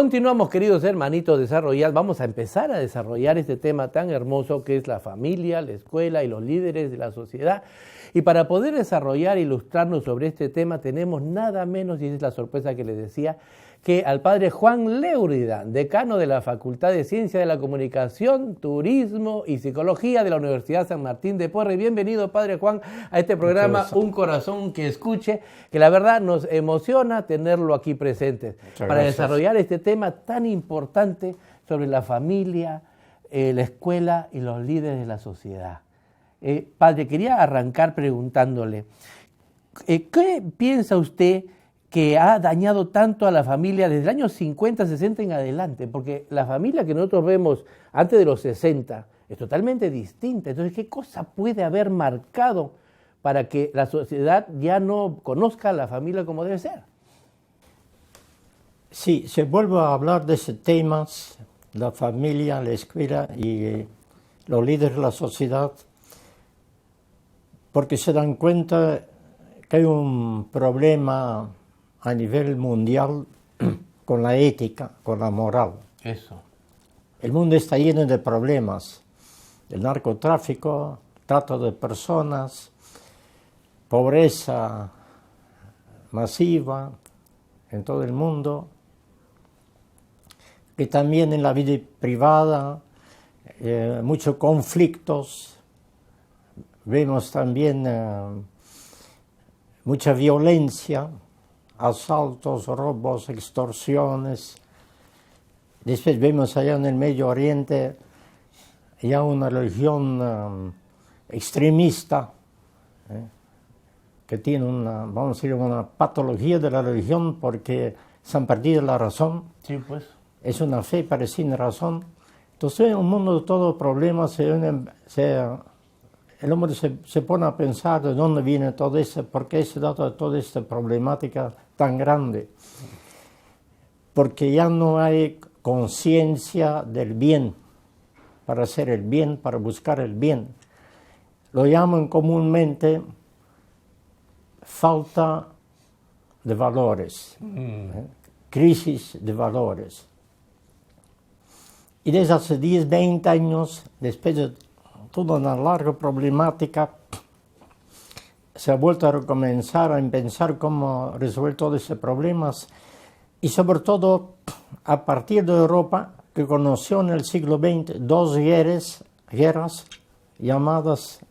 Continuamos, queridos hermanitos, vamos a empezar a desarrollar este tema tan hermoso que es la familia, la escuela y los líderes de la sociedad. Y para poder desarrollar e ilustrarnos sobre este tema tenemos nada menos, y esa es la sorpresa que les decía, que al padre Juan Leurida, decano de la Facultad de Ciencia de la Comunicación, Turismo y Psicología de la Universidad San Martín de Porres. Bienvenido, padre Juan, a este programa Un Corazón que Escuche, que la verdad nos emociona tenerlo aquí presente para desarrollar este tema tan importante sobre la familia, la escuela y los líderes de la sociedad. Padre, quería arrancar preguntándole, ¿qué piensa usted que ha dañado tanto a la familia desde el año 50, 60 en adelante? Porque la familia que nosotros vemos antes de los 60 es totalmente distinta. Entonces, ¿qué cosa puede haber marcado para que la sociedad ya no conozca a la familia como debe ser? Sí, se vuelve a hablar de ese tema, la familia, la escuela y los líderes de la sociedad, porque se dan cuenta que hay un problema a nivel mundial con la ética, con la moral. Eso. El mundo está lleno de problemas, el narcotráfico, trata de personas, pobreza masiva en todo el mundo, y también en la vida privada, muchos conflictos, vemos también mucha violencia, asaltos, robos, extorsiones. Después vemos allá en el Medio Oriente ya una religión extremista, que tiene vamos a decir, una patología de la religión porque se han perdido la razón. Sí, pues. Es una fe pero sin razón. Entonces en un mundo de todos problemas el hombre se pone a pensar de dónde viene todo eso, por qué se da toda esta problemática tan grande. Porque ya no hay conciencia del bien, para hacer el bien, para buscar el bien. Lo llaman comúnmente falta de valores, crisis de valores. Y desde hace 10, 20 años, después de toda una larga problemática, se ha vuelto a recomenzar a pensar cómo resolver todos esos problemas y sobre todo a partir de Europa, que conoció en el siglo XX dos guerras llamadas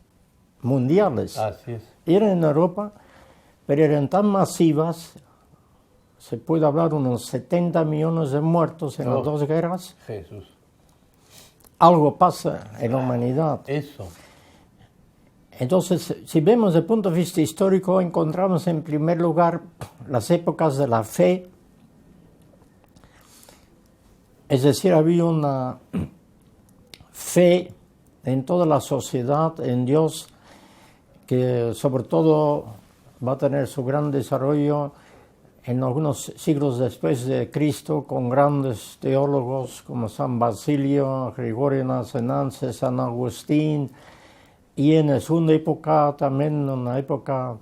mundiales. Así es. Eran en Europa, pero eran tan masivas, se puede hablar unos 70 millones de muertos en las dos guerras. Jesús. Algo pasa en la humanidad. Eso. Entonces, si vemos desde el punto de vista histórico, encontramos en primer lugar las épocas de la fe. Es decir, había una fe en toda la sociedad, en Dios, que sobre todo va a tener su gran desarrollo en algunos siglos después de Cristo, con grandes teólogos como San Basilio, Gregorio Nazianzen, San Agustín, y en la segunda época también una época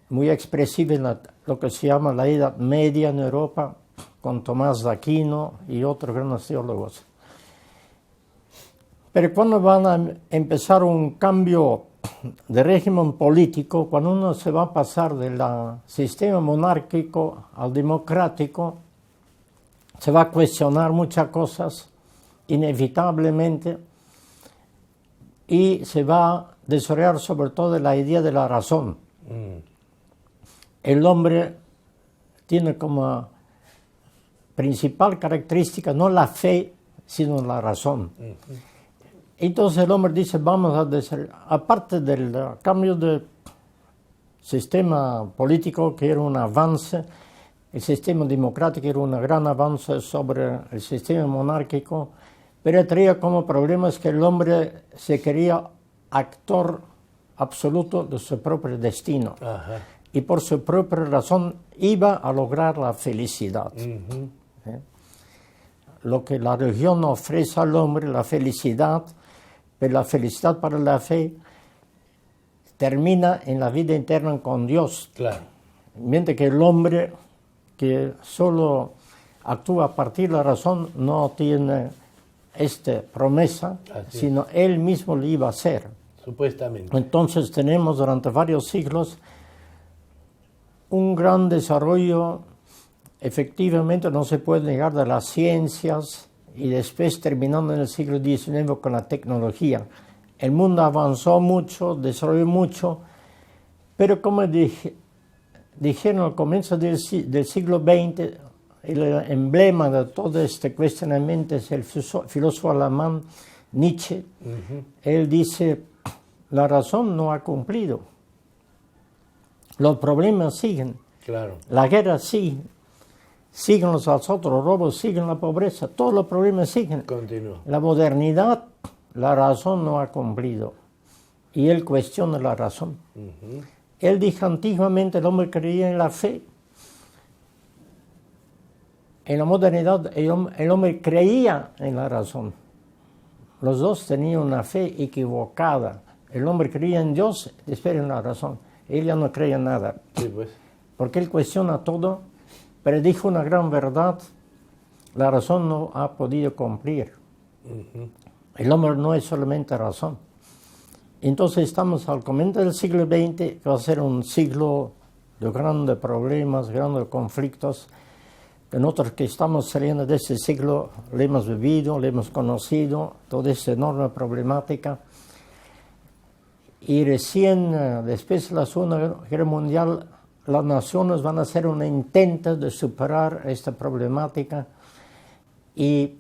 muy expresiva en lo que se llama la Edad Media en Europa, con Tomás de Aquino y otros grandes teólogos. Pero cuando van a empezar un cambio de régimen político, cuando uno se va a pasar del sistema monárquico al democrático, se va a cuestionar muchas cosas, inevitablemente, y se va a desarrollar sobre todo la idea de la razón. El hombre tiene como principal característica no la fe, sino la razón. Entonces el hombre dice, vamos a desarrollar, aparte del cambio de sistema político, que era un avance, el sistema democrático era un gran avance sobre el sistema monárquico, pero traía como problemas que el hombre se quería actor absoluto de su propio destino. Ajá. Y por su propia razón iba a lograr la felicidad. Lo que la religión ofrece al hombre, la felicidad, pero la felicidad para la fe termina en la vida interna con Dios. Claro. Mientras que el hombre que solo actúa a partir de la razón, no tiene esta promesa, sino él mismo lo iba a hacer. Supuestamente. Entonces tenemos durante varios siglos un gran desarrollo, efectivamente no se puede negar, de las ciencias, y después terminando en el siglo XIX con la tecnología. El mundo avanzó mucho, desarrolló mucho, pero como dijeron al comienzo del siglo XX, el emblema de todo este cuestionamiento es el filósofo alemán Nietzsche. Él dice, la razón no ha cumplido. Los problemas siguen. Claro. La guerra sigue. Siguen los asaltos, los robos, siguen la pobreza. Todos los problemas siguen. Continúa. La modernidad, la razón no ha cumplido. Y él cuestiona la razón. Él dijo, antiguamente el hombre creía en la fe. En la modernidad el hombre creía en la razón. Los dos tenían una fe equivocada. El hombre creía en Dios, después en la razón. Él ya no creía en nada. Sí, pues. Porque él cuestiona todo, pero dijo una gran verdad. La razón no ha podido cumplir. El hombre no es solamente razón. Entonces estamos al comienzo del siglo XX, que va a ser un siglo de grandes problemas, grandes conflictos. Nosotros que estamos saliendo de ese siglo, lo hemos vivido, lo hemos conocido, toda esa enorme problemática. Y recién, después de la Segunda Guerra Mundial, las naciones van a hacer un intento de superar esta problemática y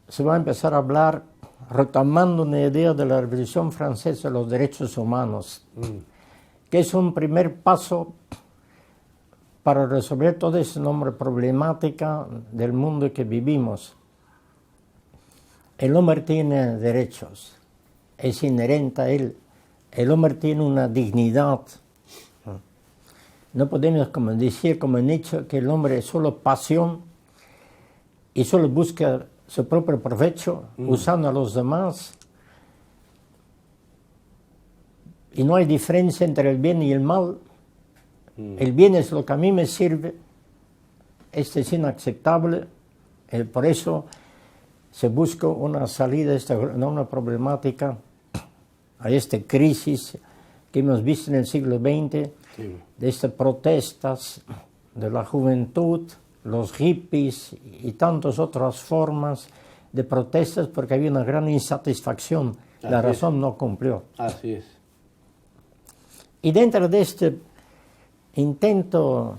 se va a empezar a hablar, retomando una idea de la Revolución Francesa de los derechos humanos, que es un primer paso para resolver toda esa enorme problemática del mundo que vivimos. El hombre tiene derechos, es inherente a él. El hombre tiene una dignidad. No podemos decir, como Nietzsche, que el hombre es solo pasión y solo busca su propio provecho, usando a los demás. Y no hay diferencia entre el bien y el mal. El bien es lo que a mí me sirve. Este es inaceptable. Por eso se busca una salida a esta enorme problemática, a esta crisis que hemos visto en el siglo XX, de estas protestas de la juventud, los hippies y tantas otras formas de protestas, porque había una gran insatisfacción. La razón no cumplió. Así es. Y dentro de este intento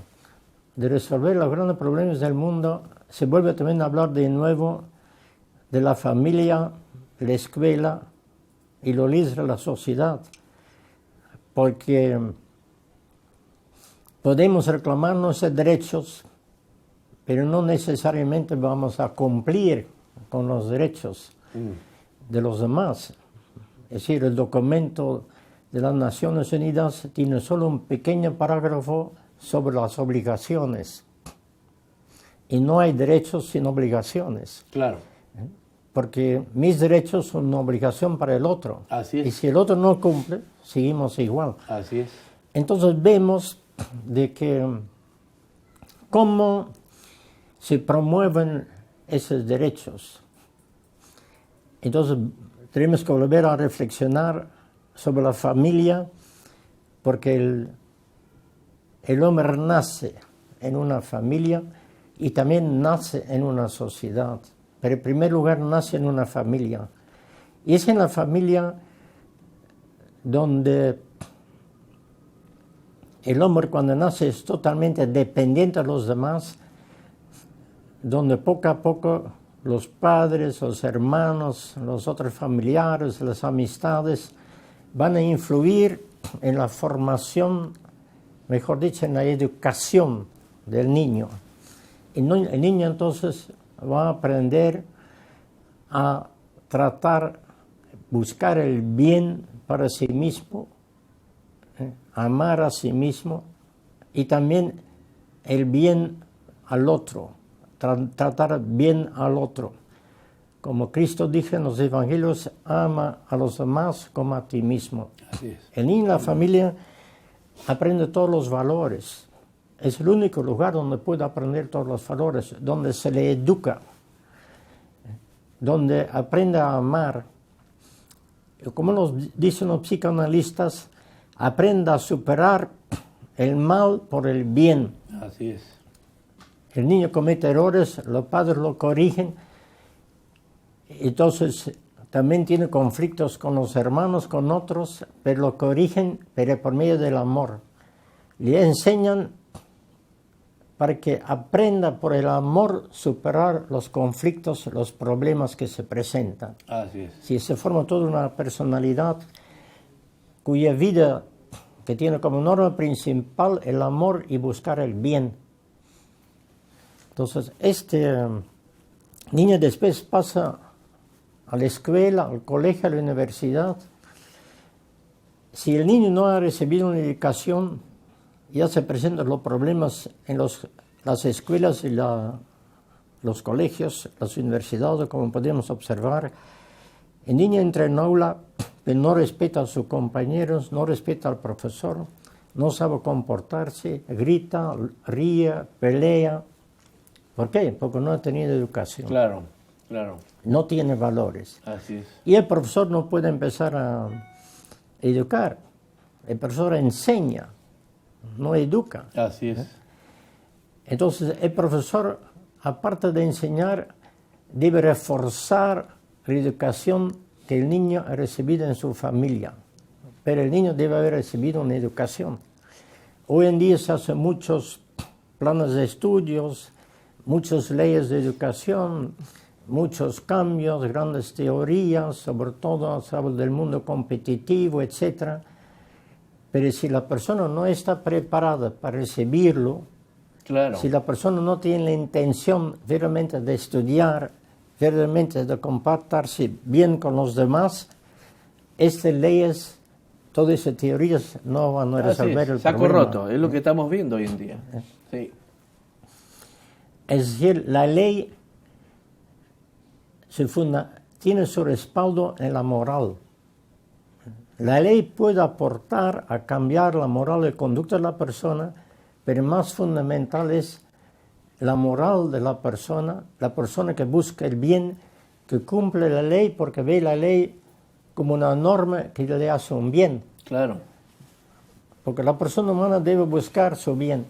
de resolver los grandes problemas del mundo, se vuelve también a hablar de nuevo de la familia, la escuela y los líderes de la sociedad, porque podemos reclamar nuestros derechos, pero no necesariamente vamos a cumplir con los derechos de los demás. Es decir, el documento de las Naciones Unidas tiene solo un pequeño parágrafo sobre las obligaciones. Y no hay derechos sin obligaciones. Claro. Porque mis derechos son una obligación para el otro. Así es. Y si el otro no cumple, seguimos igual. Así es. Entonces vemos de que cómo se promueven esos derechos. Entonces tenemos que volver a reflexionar sobre la familia, porque el hombre nace en una familia y también nace en una sociedad. Pero en primer lugar nace en una familia. Y es en la familia donde el hombre cuando nace es totalmente dependiente de los demás, donde poco a poco los padres, los hermanos, los otros familiares, las amistades van a influir en la formación, mejor dicho, en la educación del niño. Y el niño entonces va a aprender a tratar, buscar el bien para sí mismo, amar a sí mismo y también el bien al otro, tratar bien al otro. Como Cristo dijo en los evangelios, ama a los demás como a ti mismo. Así es. El niño en la familia aprende todos los valores. es el único lugar donde puede aprender todos los valores, donde se le educa, donde aprende a amar. Como nos dicen los psicoanalistas, aprenda a superar el mal por el bien. Así es. El niño comete errores, los padres lo corrigen, entonces también tiene conflictos con los hermanos, con otros, pero lo corrigen, pero por medio del amor. Le enseñan para que aprenda por el amor superar los conflictos, los problemas que se presentan. Así es. Si se forma toda una personalidad cuya vida, que tiene como norma principal el amor y buscar el bien. Entonces, este niño después pasa a la escuela, al colegio, a la universidad. Si el niño no ha recibido una educación, ya se presentan los problemas en las escuelas y los colegios, las universidades, como podemos observar. El niño entra en aula, pero no respeta a sus compañeros, no respeta al profesor, no sabe comportarse, grita, ríe, pelea. ¿Por qué? Porque no ha tenido educación. Claro, claro. No tiene valores. Así es. Y el profesor no puede empezar a educar. El profesor enseña, no educa. Así es. Entonces, el profesor, aparte de enseñar, debe reforzar la educación que el niño ha recibido en su familia. Pero el niño debe haber recibido una educación. Hoy en día se hacen muchos planes de estudios, muchas leyes de educación, muchos cambios, grandes teorías, sobre todo se habla del mundo competitivo, etc. Pero si la persona no está preparada para recibirlo, Claro. si la persona no tiene la intención verdaderamente de estudiar, verdaderamente de comportarse bien con los demás, estas leyes, todas esas teorías no van a resolver el Saco problema. roto, es lo que estamos viendo hoy en día. Sí. Es decir, la ley tiene su respaldo en la moral. La ley puede aportar a cambiar la moral y conducta de la persona, pero más fundamental es la moral de la persona que busca el bien, que cumple la ley porque ve la ley como una norma que le hace un bien. Claro. Porque la persona humana debe buscar su bien,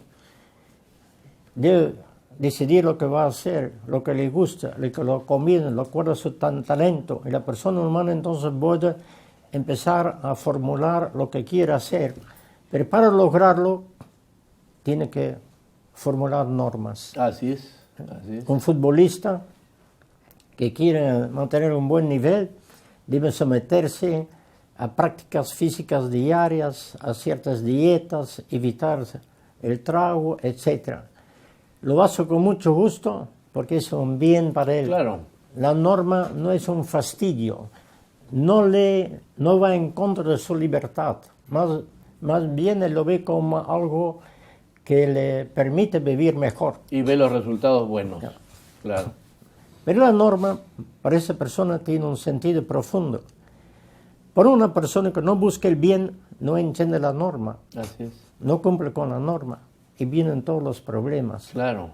debe decidir lo que va a hacer, lo que le gusta, lo que lo conviene, lo cual es su talento. Y la persona humana entonces puede empezar a formular lo que quiere hacer. Pero para lograrlo, tiene que formular normas. Así es. Así es. Un futbolista que quiere mantener un buen nivel debe someterse a prácticas físicas diarias, a ciertas dietas, evitar el trago, etc. Lo hace con mucho gusto porque es un bien para él. Claro. La norma no es un fastidio, no va en contra de su libertad, más bien él lo ve como algo que le permite vivir mejor. Y ve los resultados buenos. Claro. Pero la norma para esa persona tiene un sentido profundo. Para una persona que no busca el bien, no entiende la norma, Así es. no cumple con la norma y vienen todos los problemas. Claro.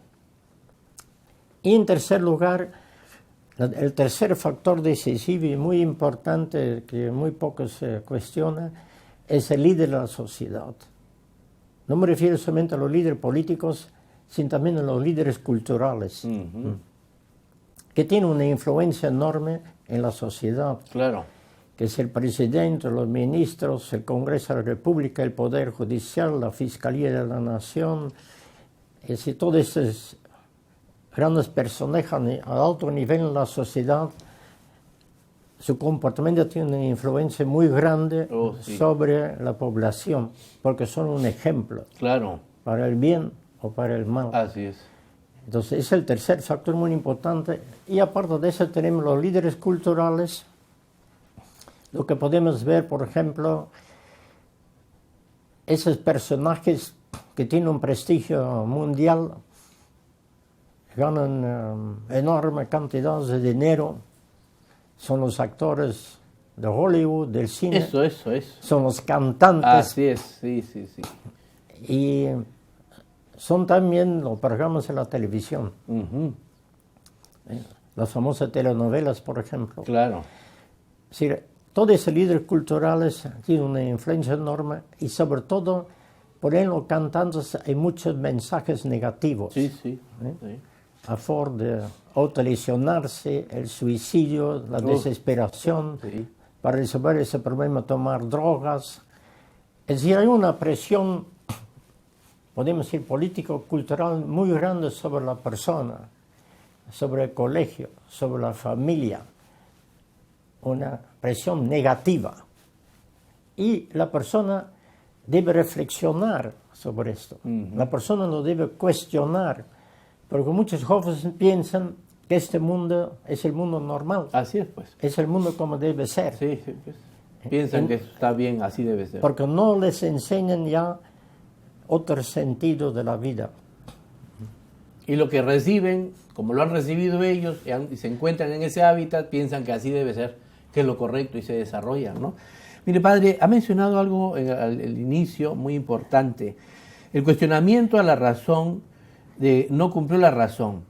Y en tercer lugar, el tercer factor decisivo y muy importante que muy poco se cuestiona es el líder de la sociedad. No me refiero solamente a los líderes políticos, sino también a los líderes culturales, que tienen una influencia enorme en la sociedad. Claro. Que es el presidente, los ministros, el Congreso de la República, el Poder Judicial, la Fiscalía de la Nación, es decir, todos esos grandes personajes a alto nivel en la sociedad, su comportamiento tiene una influencia muy grande sobre la población, porque son un ejemplo. Claro. Para el bien o para el mal. Así es. Entonces, es el tercer factor muy importante. Y aparte de eso tenemos los líderes culturales. Lo que podemos ver, por ejemplo, esos personajes que tienen un prestigio mundial, ganan enormes cantidades de dinero, son los actores de Hollywood, del cine, Eso. son los cantantes. Así es, sí. Y son también los programas en la televisión. Ujú. Las famosas telenovelas, por ejemplo. Claro. Es decir, todos esos líderes culturales tienen una influencia enorme y sobre todo por en los cantantes hay muchos mensajes negativos. Sí, sí. Sí. A favor de autolesionarse, el suicidio, la desesperación, Sí. para resolver ese problema tomar drogas. Es decir, hay una presión, podemos decir, político-cultural muy grande sobre la persona, sobre el colegio, sobre la familia. Una presión negativa. Y la persona debe reflexionar sobre esto. La persona no debe cuestionar, porque muchos jóvenes piensan que este mundo es el mundo normal. Así es, pues. Es el mundo como debe ser. Sí, sí, pues. Piensan que está bien, así debe ser. Porque no les enseñan ya otro sentido de la vida. Y lo que reciben, como lo han recibido ellos y se encuentran en ese hábitat, piensan que así debe ser, que es lo correcto y se desarrollan, ¿no? Mire, padre, ha mencionado algo al inicio muy importante. El cuestionamiento a la razón, de no cumplió la razón.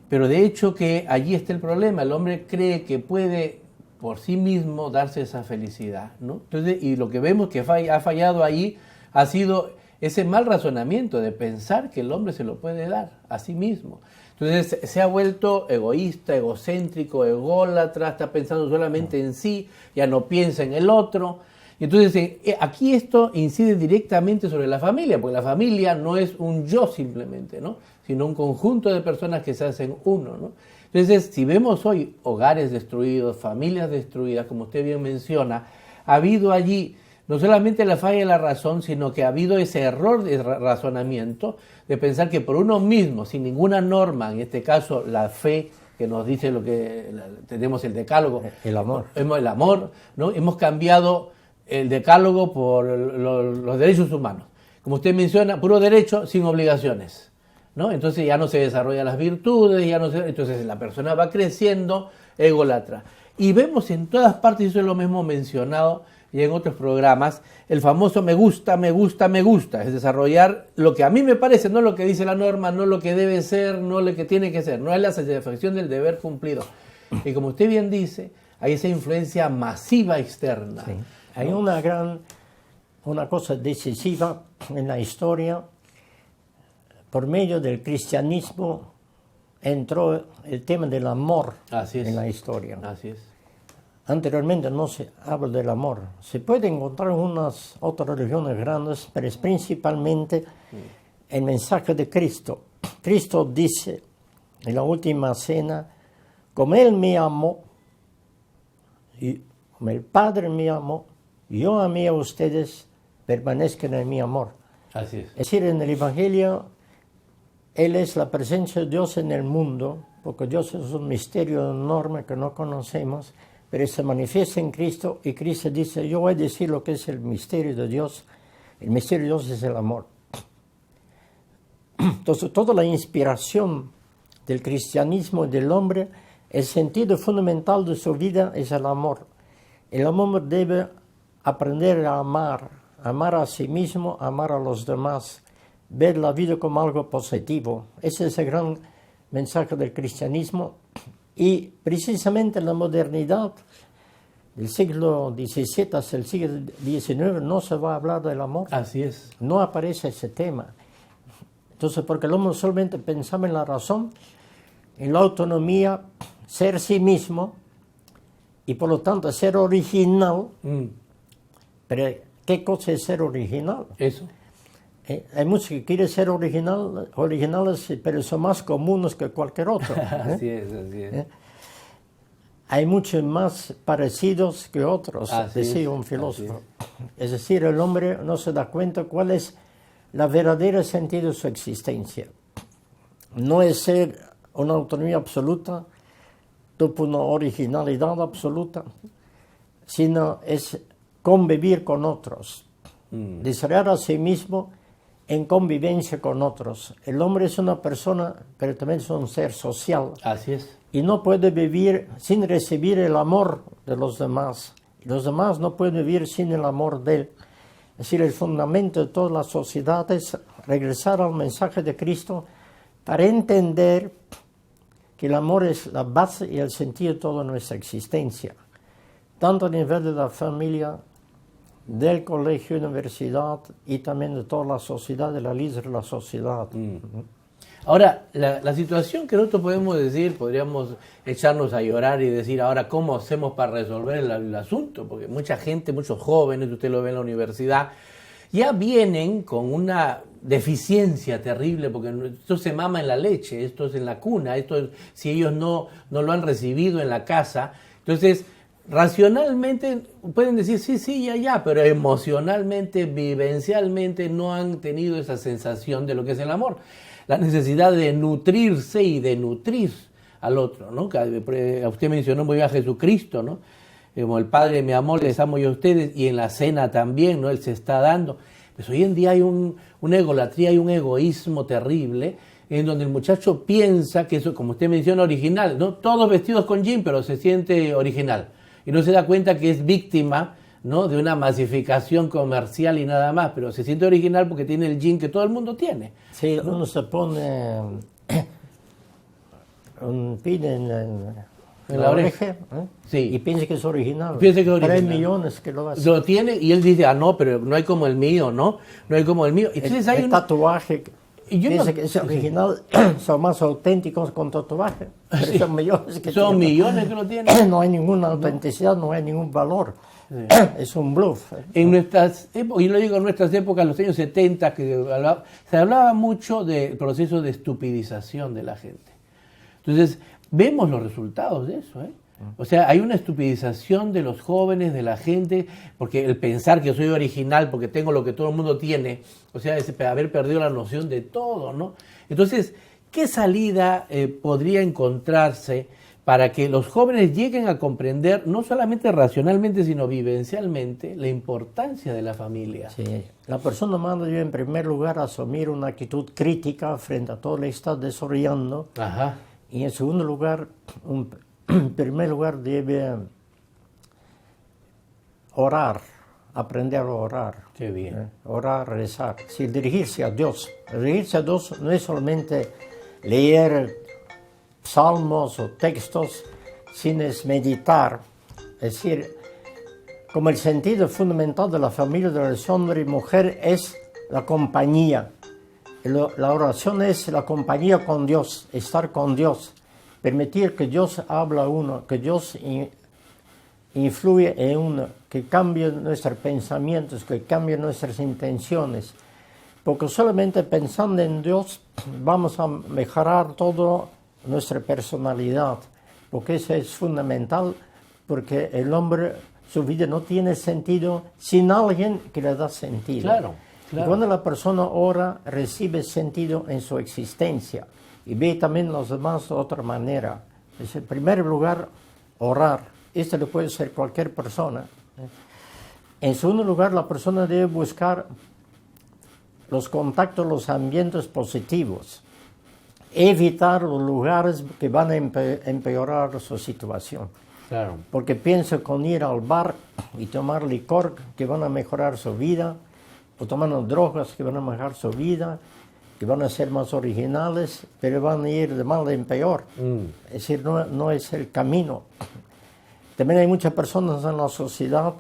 Pero de hecho que allí está el problema. El hombre cree que puede por sí mismo darse esa felicidad, ¿no? Entonces, y lo que vemos que ha fallado ahí ha sido ese mal razonamiento de pensar que el hombre se lo puede dar a sí mismo. Entonces se ha vuelto egoísta, egocéntrico, ególatra, está pensando solamente en sí, ya no piensa en el otro. Y entonces aquí esto incide directamente sobre la familia, porque la familia no es un yo simplemente, ¿no? Sino un conjunto de personas que se hacen uno, ¿no? Entonces, si vemos hoy hogares destruidos, familias destruidas, como usted bien menciona, ha habido allí no solamente la falla de la razón, sino que ha habido ese error de razonamiento, de pensar que por uno mismo, sin ninguna norma, en este caso la fe, que nos dice lo que tenemos el decálogo. El amor. El amor, ¿no? Hemos cambiado el decálogo por los derechos humanos. Como usted menciona, puro derecho sin obligaciones, ¿no? Entonces ya no se desarrollan las virtudes, entonces la persona va creciendo ególatra. Y vemos en todas partes, eso es lo mismo mencionado y en otros programas, el famoso me gusta, me gusta, me gusta, es desarrollar lo que a mí me parece, no lo que dice la norma, no lo que debe ser, no lo que tiene que ser, no es la satisfacción del deber cumplido. Y como usted bien dice, hay esa influencia masiva externa. Sí. Hay una cosa decisiva en la historia. Por medio del cristianismo entró el tema del amor en la historia. Así es. Anteriormente no se habla del amor. Se puede encontrar en unas otras religiones grandes, pero es principalmente el mensaje de Cristo. Cristo dice en la última cena, como Él me amó, y como el Padre me amó, yo amé a ustedes, permanezcan en mi amor. Así es. Es decir, en el Evangelio, Él es la presencia de Dios en el mundo, porque Dios es un misterio enorme que no conocemos, pero se manifiesta en Cristo y Cristo dice, yo voy a decir lo que es el misterio de Dios. El misterio de Dios es el amor. Entonces, toda la inspiración del cristianismo y del hombre, el sentido fundamental de su vida es el amor. El hombre debe aprender a amar a sí mismo, amar a los demás, ver la vida como algo positivo. Ese es el gran mensaje del cristianismo. Y precisamente en la modernidad del siglo XVII hasta el siglo XIX no se va a hablar del amor. Así es. No aparece ese tema. Entonces, porque el hombre solamente pensaba en la razón, en la autonomía, ser sí mismo y por lo tanto ser original. Pero, ¿qué cosa es ser original? Eso. Hay muchos que quieren ser originales, pero son más comunes que cualquier otro. Así es, así es. Hay muchos más parecidos que otros, decía un filósofo. Es decir, el hombre no se da cuenta cuál es la verdadera sentido de su existencia. No es ser una autonomía absoluta, una originalidad absoluta, sino es convivir con otros, desarrollar a sí mismo en convivencia con otros. El hombre es una persona, pero también es un ser social. Así es. Y no puede vivir sin recibir el amor de los demás. Y los demás no pueden vivir sin el amor de él. Es decir, el fundamento de todas las sociedades regresar al mensaje de Cristo para entender que el amor es la base y el sentido de toda nuestra existencia, tanto a nivel de la familia, del colegio, universidad y también de toda la sociedad, de la líder de la sociedad. Ahora, la situación que nosotros podemos decir, podríamos echarnos a llorar y decir, ahora, ¿cómo hacemos para resolver el asunto? Porque mucha gente, muchos jóvenes, usted lo ve en la universidad, ya vienen con una deficiencia terrible, porque esto se mama en la leche, esto es en la cuna, si ellos no lo han recibido en la casa, entonces racionalmente pueden decir sí, ya, pero emocionalmente, vivencialmente no han tenido esa sensación de lo que es el amor, la necesidad de nutrirse y de nutrir al otro, ¿no? Usted mencionó muy bien a Jesucristo, ¿no? Como el Padre me amó, les amo yo a ustedes, y en la cena también, ¿no? Él se está dando. Pues hoy en día hay una egolatría, hay un egoísmo terrible, en donde el muchacho piensa que eso, como usted menciona, original, ¿no? Todos vestidos con jean, pero se siente original. Y no se da cuenta que es víctima, ¿no? De una masificación comercial y nada más, pero se siente original porque tiene el jean que todo el mundo tiene. Sí, ¿no? Uno se pone un pin en la oreja, sí. Y piensa que es original. Piensa que es original. 3 millones que lo hacen. Lo tiene y él dice, no, pero no hay como el mío, ¿no? No hay como el mío. Entonces hay el tatuaje, y yo piensa no, que es original, son más auténticos con tatuaje. Sí. Son millones que son millones que lo tienen. No hay ninguna autenticidad, no hay ningún valor. Sí. Es un bluff. En nuestras épocas, y lo digo en nuestras épocas, en los años 70, se hablaba mucho del proceso de estupidización de la gente. Entonces, vemos los resultados de eso, ¿eh? O sea, hay una estupidización de los jóvenes, de la gente, porque el pensar que soy original porque tengo lo que todo el mundo tiene, o sea, es haber perdido la noción de todo, ¿no? Entonces, ¿qué salida podría encontrarse para que los jóvenes lleguen a comprender, no solamente racionalmente, sino vivencialmente, la importancia de la familia? Sí, la persona humana debe en primer lugar asumir una actitud crítica frente a todo lo que está desarrollando. Ajá. Y en segundo lugar, en primer lugar debe orar, aprender a orar. Qué bien. Orar, rezar, sí, dirigirse a Dios. Dirigirse a Dios no es solamente leer salmos o textos, sino es meditar. Es decir, como el sentido fundamental de la familia de los hombre y mujer es la compañía. La oración es la compañía con Dios, estar con Dios, permitir que Dios hable a uno, que Dios influye en uno, que cambie nuestros pensamientos, que cambie nuestras intenciones. Porque solamente pensando en Dios vamos a mejorar toda nuestra personalidad, porque eso es fundamental, porque el hombre, su vida no tiene sentido sin alguien que le da sentido. Claro. Claro. Y cuando la persona ora, recibe sentido en su existencia y ve también los demás de otra manera. Es en primer lugar, orar. Esto lo puede hacer cualquier persona. En segundo lugar, la persona debe buscar los contactos, los ambientes positivos. Evitar los lugares que van a empeorar su situación. Claro. Porque piensa con ir al bar y tomar licor que van a mejorar su vida, o tomando drogas que van a mejorar su vida, que van a ser más originales, pero van a ir de mal en peor. Es decir, no es el camino. También hay muchas personas en la sociedad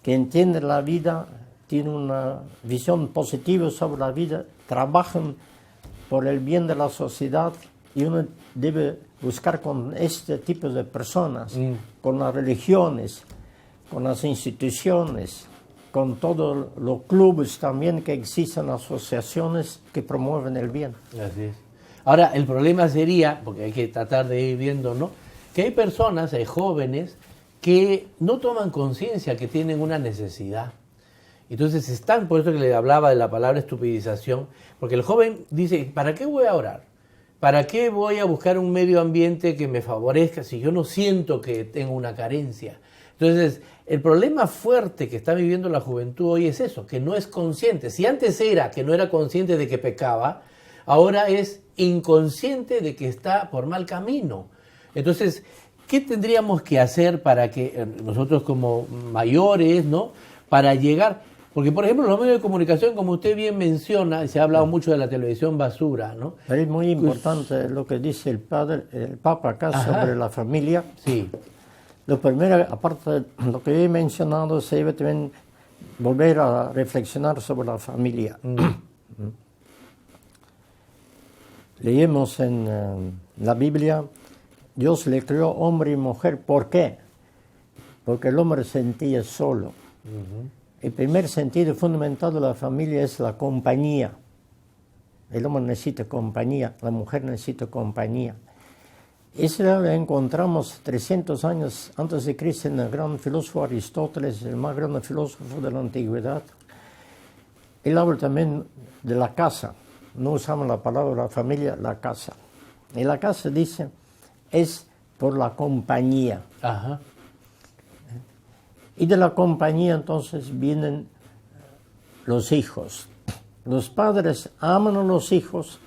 que entienden la vida, tienen una visión positiva sobre la vida, trabajan por el bien de la sociedad y uno debe buscar con este tipo de personas, con las religiones, con las instituciones, con todos los clubes también que existen, asociaciones que promueven el bien. Así es. Ahora, el problema sería, porque hay que tratar de ir viendo, ¿no?, que hay personas, hay jóvenes, que no toman conciencia que tienen una necesidad. Entonces están, por eso que le hablaba de la palabra estupidización, porque el joven dice, ¿para qué voy a orar? ¿Para qué voy a buscar un medio ambiente que me favorezca si yo no siento que tengo una carencia? Entonces, el problema fuerte que está viviendo la juventud hoy es eso, que no es consciente. Si antes era que no era consciente de que pecaba, ahora es inconsciente de que está por mal camino. Entonces, ¿qué tendríamos que hacer para que nosotros como mayores, ¿no?, para llegar? Porque, por ejemplo, los medios de comunicación, como usted bien menciona, se ha hablado mucho de la televisión basura, ¿no? Pero es muy importante lo que dice el Papa acá sobre la familia. Sí. Lo primero, aparte de lo que he mencionado, se debe también volver a reflexionar sobre la familia. Leemos en la Biblia, Dios le creó hombre y mujer. ¿Por qué? Porque el hombre se sentía solo. El primer sentido fundamental de la familia es la compañía. El hombre necesita compañía, la mujer necesita compañía. Eso lo encontramos 300 años antes de Cristo en el gran filósofo Aristóteles, el más grande filósofo de la antigüedad. Él habla también de la casa. No usamos la palabra la familia, la casa. Y la casa, dice, es por la compañía. Ajá. Y de la compañía entonces vienen los hijos. Los padres aman a los hijos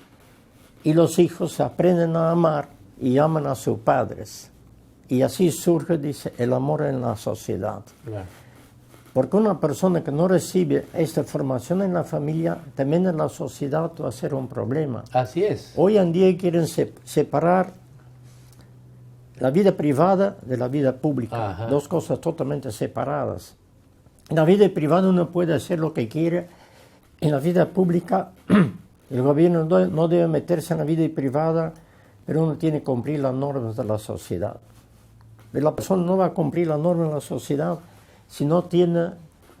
y los hijos aprenden a amar y aman a sus padres. Y así surge, dice, el amor en la sociedad. Claro. Porque una persona que no recibe esta formación en la familia, también en la sociedad va a ser un problema. Así es. Hoy en día quieren separar la vida privada de la vida pública. Ajá. Dos cosas totalmente separadas. En la vida privada uno puede hacer lo que quiere. En la vida pública el gobierno no debe meterse en la vida privada, pero uno tiene que cumplir las normas de la sociedad. Pero la persona no va a cumplir las normas de la sociedad si no tiene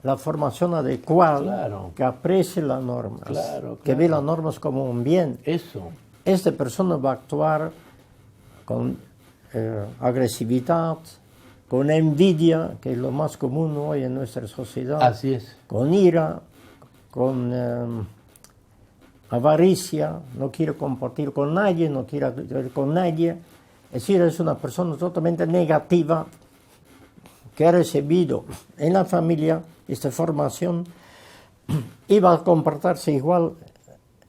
la formación adecuada, Claro. que aprecie las normas, Claro, que ve las normas como un bien. Eso. Esta persona va a actuar con agresividad, con envidia, que es lo más común hoy en nuestra sociedad, Así es. con ira, con avaricia, no quiere compartir con nadie, no quiere ver con nadie. Es decir, es una persona totalmente negativa que ha recibido en la familia esta formación y va a comportarse igual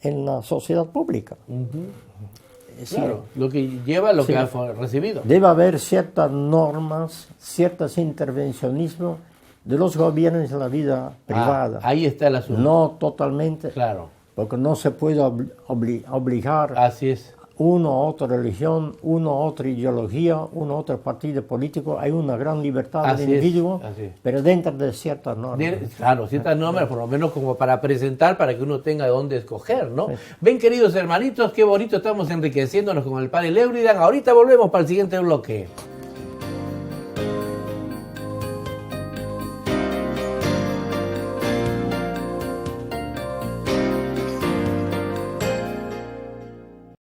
en la sociedad pública. Es decir, Claro, lo que lleva lo Sí. que ha recibido. debe haber ciertas normas, ciertos intervencionismos de los gobiernos en la vida privada. Ahí está el asunto. No totalmente, Claro, porque no se puede obligar así es. uno a otra religión, uno a otra ideología, uno a otro partido político. Hay una gran libertad Así del es, individuo, así es. pero dentro de ciertas normas. Claro, ciertas normas, por lo menos como para presentar, para que uno tenga de dónde escoger, ¿no? Ven, queridos hermanitos, qué bonito estamos enriqueciéndonos con el padre Leuridan. Ahorita volvemos para el siguiente bloque.